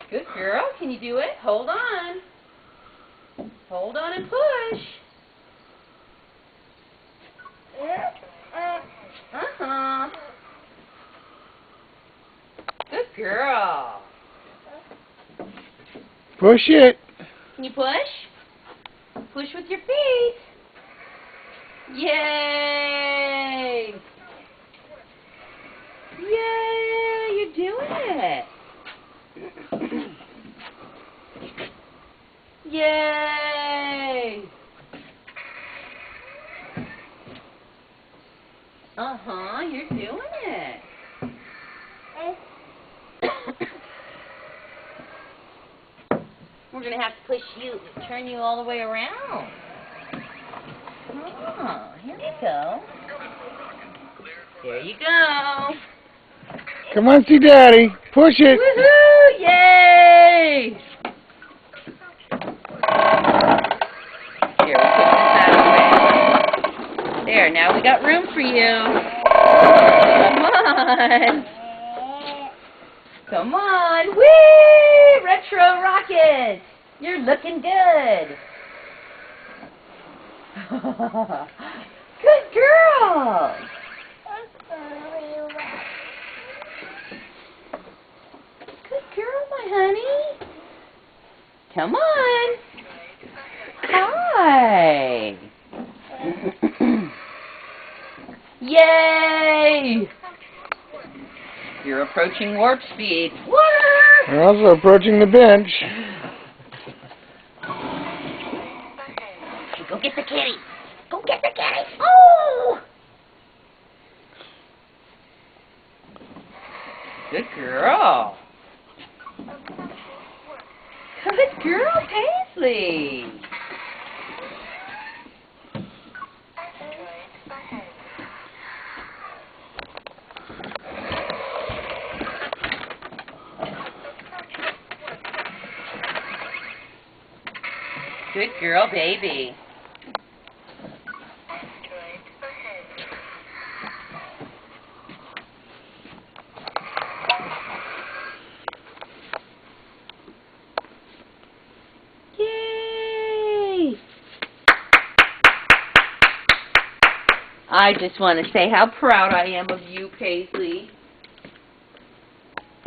Good girl. Can you do it? Hold on. Hold on and push. Uh-huh. Good girl. Push it. Can you push? Push with your feet. Yay! Yay! You're doing it. Yay! Uh-huh, you're doing it. We're going to have to push you, turn you all the way around. Oh, here we go. There you go. Come on, see Daddy. Push it. Woohoo! Yay! Here, we'll put this out of the way. There, now we got room for you. Come on. Come on. Whee! Retro rocket. You're looking good. Good girl. Good girl, my honey. Come on. Hi. Yay! You're approaching warp speed. What? We're also approaching the bench. Go get the kitty. Go get the kitty. Oh! Good girl. Good girl, Paisley. Good girl, baby. Yay! I just want to say how proud I am of you, Paisley.